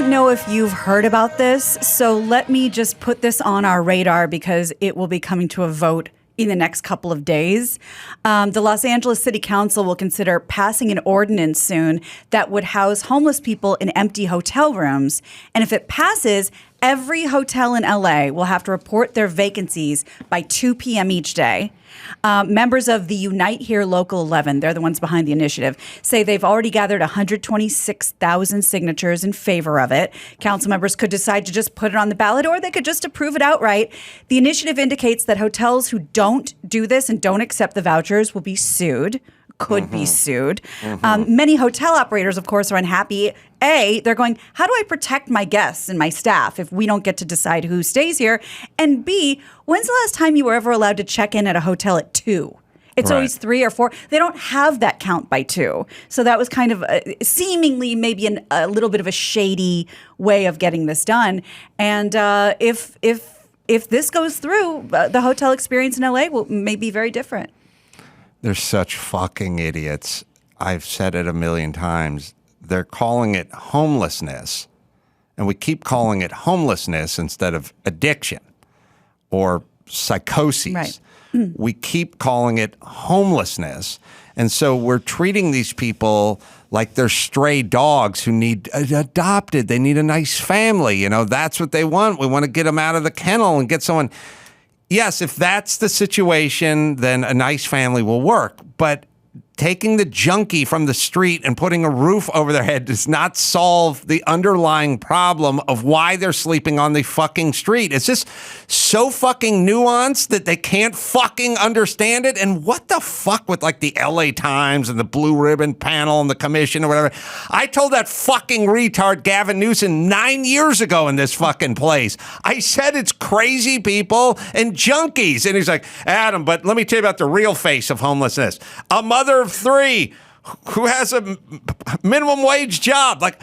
don't know if you've heard about this, so let me just put this on our radar because it will be coming to a vote in the next couple of days. The Los Angeles City Council will consider passing an ordinance soon that would house homeless people in empty hotel rooms. And if it passes, every hotel in LA will have to report their vacancies by 2 p.m. each day. Members of the Unite Here Local 11, they're the ones behind the initiative, say they've already gathered 126,000 signatures in favor of it. Council members could decide to just put it on the ballot, or they could just approve it outright. The initiative indicates that hotels who don't do this and don't accept the vouchers will be sued. Could be sued. Many hotel operators, of course, are unhappy. A, they're going, how do I protect my guests and my staff if we don't get to decide who stays here? And B, when's the last time you were ever allowed to check in at a hotel at 2? It's always 3 or 4. They don't have that count by 2. So that was kind of seemingly maybe a little bit of a shady way of getting this done. And if this goes through, the hotel experience in LA may be very different. They're such fucking idiots. I've said it a million times. They're calling it homelessness, and we keep calling it homelessness instead of addiction or psychoses. Right. We keep calling it homelessness, and so we're treating these people like they're stray dogs who need adopted. They need a nice family. You know, that's what they want. We want to get them out of the kennel and get someone. Yes, if that's the situation, then a nice family will work. But taking the junkie from the street and putting a roof over their head does not solve the underlying problem of why they're sleeping on the fucking street. It's just so fucking nuanced that they can't fucking understand it. And what the fuck with like the LA Times and the Blue Ribbon panel and the commission or whatever. I told that fucking retard Gavin Newsom 9 years ago in this fucking place. I said it's crazy people and junkies. And he's like, Adam, but let me tell you about the real face of homelessness. A mother of 3 who has a minimum wage job. Like,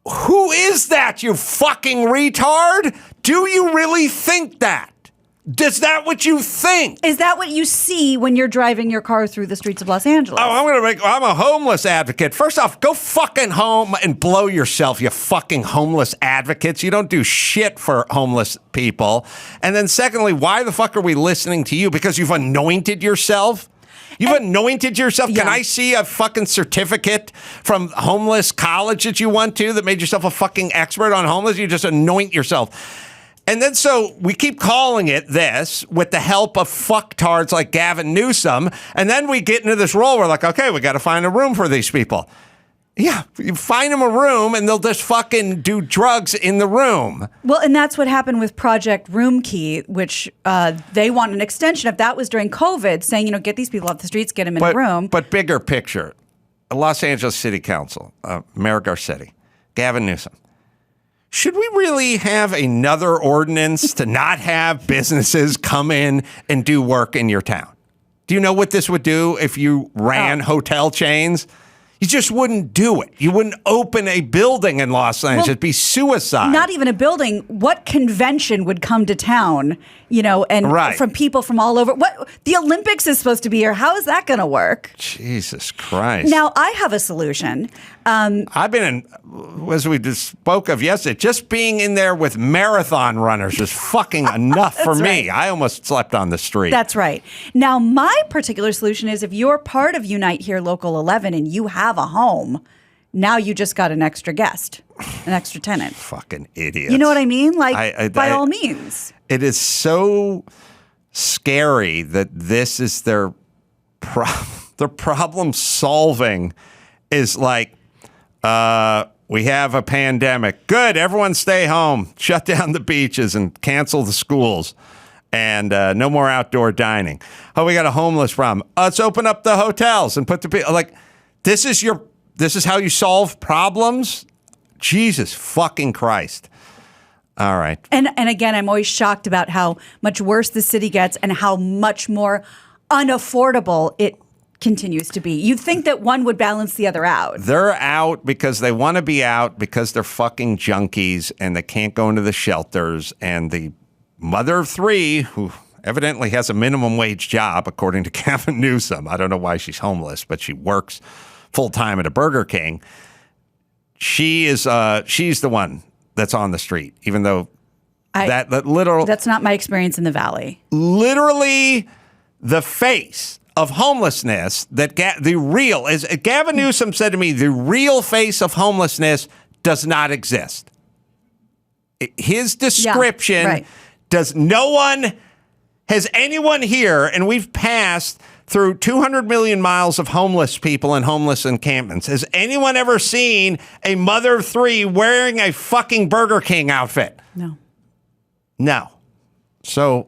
who is that, you fucking retard? Do you really think that? Is that what you think? Is that what you see when you're driving your car through the streets of Los Angeles? Oh, I'm a homeless advocate. First off, go fucking home and blow yourself, you fucking homeless advocates. You don't do shit for homeless people. And then secondly, why the fuck are we listening to you? Because you've anointed yourself? You've anointed yourself? Yeah. Can I see a fucking certificate from homeless college that you went to that made yourself a fucking expert on homeless? You just anoint yourself. And then so we keep calling it this with the help of fucktards like Gavin Newsom. And then we get into this role. We're like, okay, we got to find a room for these people. Yeah, you find them a room and they'll just fucking do drugs in the room. Well, and that's what happened with Project Room Key, which they want an extension of. That was during COVID, saying, you know, get these people off the streets, get them in a room. But bigger picture, Los Angeles City Council, Mayor Garcetti, Gavin Newsom. Should we really have another ordinance to not have businesses come in and do work in your town? Do you know what this would do if you ran hotel chains? You just wouldn't do it. You wouldn't open a building in Los Angeles. It'd be suicide. Not even a building. What convention would come to town, you know, and from people from all over? What the Olympics is supposed to be here. How is that going to work? Jesus Christ. Now, I have a solution. I've been in, as we just spoke of yesterday, just being in there with marathon runners is fucking enough for me. I almost slept on the street. That's right. Now, my particular solution is if you're part of Unite Here Local 11 and you have a home, now you just got an extra guest, an extra tenant. Fucking idiots. You know what I mean? Like, by all means. It is so scary that this is their problem solving is like, we have a pandemic. Good. Everyone stay home. Shut down the beaches and cancel the schools. And no more outdoor dining. Oh, we got a homeless problem. Let's open up the hotels and put the people like this is how you solve problems? Jesus fucking Christ. All right. And again, I'm always shocked about how much worse the city gets and how much more unaffordable it continues to be. You'd think that one would balance the other out. They're out because they want to be out because they're fucking junkies and they can't go into the shelters. And the mother of 3, who evidently has a minimum wage job, according to Gavin Newsom. I don't know why she's homeless, but she works full time at a Burger King. she's the one that's on the street, even though that literal. That's not my experience in the Valley. Literally, the face of homelessness that the real, as Gavin Newsom said to me, the real face of homelessness does not exist. His description has anyone here, and we've passed through 200 million miles of homeless people and homeless encampments. Has anyone ever seen a mother of three wearing a fucking Burger King outfit? No. So,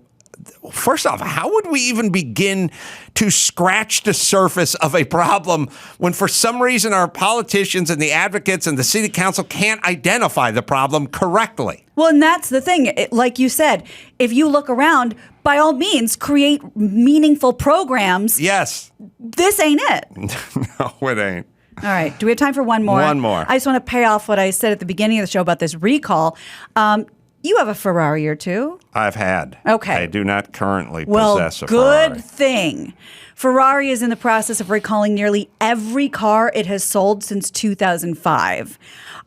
first off, how would we even begin to scratch the surface of a problem when for some reason our politicians and the advocates and the city council can't identify the problem correctly? Well, and that's the thing. Like you said, if you look around, by all means, create meaningful programs. Yes. This ain't it. No, it ain't. All right. Do we have time for one more? One more. I just want to pay off what I said at the beginning of the show about this recall. You have a Ferrari or two. I've had. Okay. I do not currently possess a Ferrari. Good thing. Ferrari is in the process of recalling nearly every car it has sold since 2005.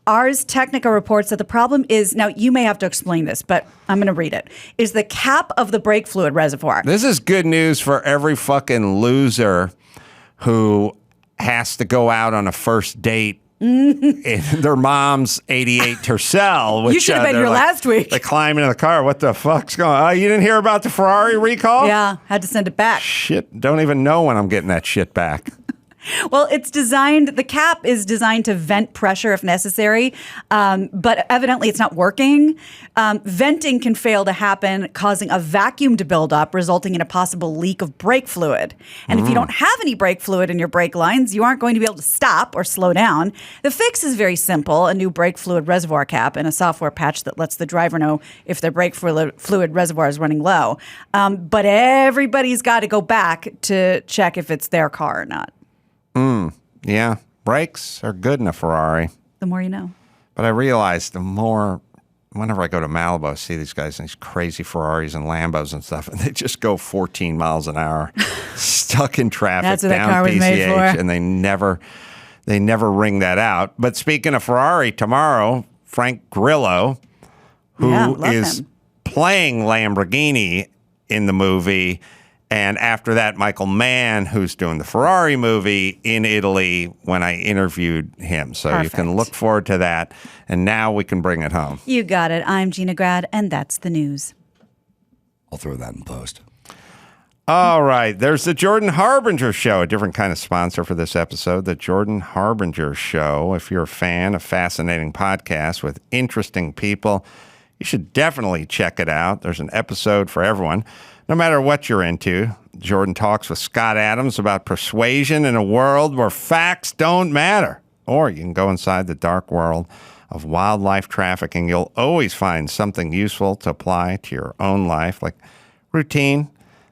Ars Technica reports that the problem is, now you may have to explain this, but I'm going to read it, is the cap of the brake fluid reservoir. This is good news for every fucking loser who has to go out on a first date in their mom's 88 Tercel. Which, you should have been here last week. They climb into the car. What the fuck's going on? Oh, you didn't hear about the Ferrari recall? Yeah, had to send it back. Shit, don't even know when I'm getting that shit back. Well, the cap is designed to vent pressure if necessary, but evidently it's not working. Venting can fail to happen, causing a vacuum to build up, resulting in a possible leak of brake fluid. And if you don't have any brake fluid in your brake lines, you aren't going to be able to stop or slow down. The fix is very simple: a new brake fluid reservoir cap and a software patch that lets the driver know if their brake fluid reservoir is running low. But everybody's got to go back to check if it's their car or not. Yeah, brakes are good in a Ferrari. The more you know. But I realize whenever I go to Malibu, I see these guys in these crazy Ferraris and Lambos and stuff, and they just go 14 miles an hour, stuck in traffic. That's what down that car was made for. And they never ring that out. But speaking of Ferrari, tomorrow, Frank Grillo, who is playing Lamborghini in the movie, and after that, Michael Mann, who's doing the Ferrari movie in Italy when I interviewed him. So Perfect. You can look forward to that. And now we can bring it home. You got it. I'm Gina Grad, and that's the news. I'll throw that in post. All right. There's the Jordan Harbinger Show, a different kind of sponsor for this episode. The Jordan Harbinger Show. If you're a fan of fascinating podcasts with interesting people, you should definitely check it out. There's an episode for everyone. No matter what you're into, Jordan talks with Scott Adams about persuasion in a world where facts don't matter. Or you can go inside the dark world of wildlife trafficking. You'll always find something useful to apply to your own life, like routine,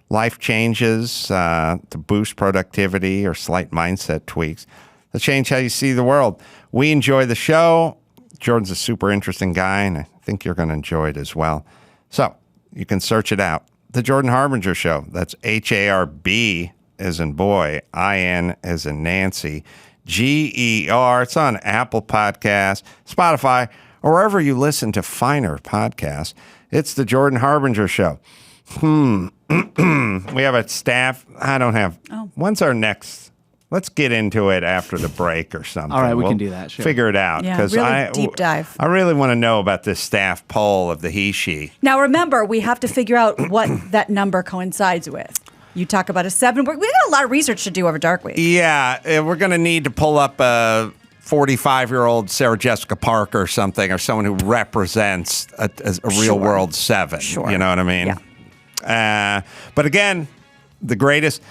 life changes to boost productivity, or slight mindset tweaks that change how you see the world. We enjoy the show. Jordan's a super interesting guy, and I think you're going to enjoy it as well. So you can search it out. The Jordan Harbinger Show. That's HARB as in boy, IN as in Nancy, GER. It's on Apple Podcasts, Spotify, or wherever you listen to finer podcasts. It's the Jordan Harbinger Show. We have a staff. I don't have. When's our next? Let's get into it after the break or something. All right, we can do that. Sure. Figure it out. Yeah, really deep dive. I really want to know about this staff poll of the he-she. Now, remember, we have to figure out what that number coincides with. You talk about a 7. We got a lot of research to do over Dark Week. Yeah, we're going to need to pull up a 45-year-old Sarah Jessica Parker or something, or someone who represents a real-world 7. Sure. You know what I mean? Yeah. But again, the greatest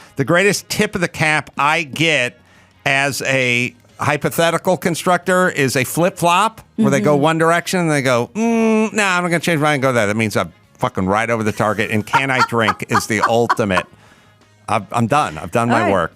tip of the cap I get as a hypothetical constructor is a flip-flop where they go one direction and they go, I'm not going to change my mind and go there. That means I'm fucking right over the target. And can I drink is the ultimate. I'm done. I've done my work.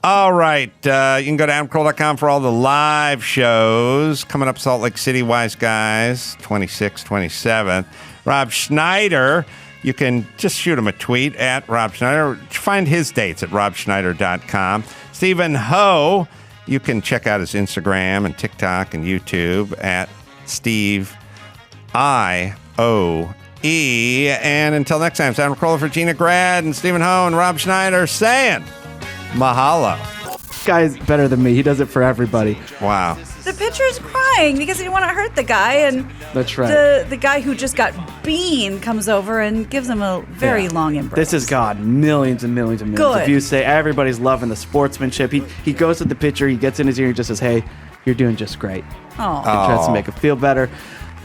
All right. You can go to adamcarolla.com for all the live shows. Coming up, Salt Lake City, Wise Guys, 26th, 27th. Rob Schneider. You can just shoot him a tweet at Rob Schneider. Find his dates at robschneider.com. Stephen Ho, You can check out his Instagram and TikTok and YouTube at Steve IOE. And until next time, Sam Carolla for Gina Grad and Stephen Ho and Rob Schneider saying mahalo. Guy's better than me. He does it for everybody. Wow. The pitcher's crying because he didn't want to hurt the guy, and That's right. the guy who just got beaned comes over and gives him a very long embrace. This has gotten millions and millions and millions Good. of views. Say everybody's loving the sportsmanship. He goes to the pitcher, he gets in his ear, and just says, "Hey, you're doing just great." Oh. He tries to make him feel better.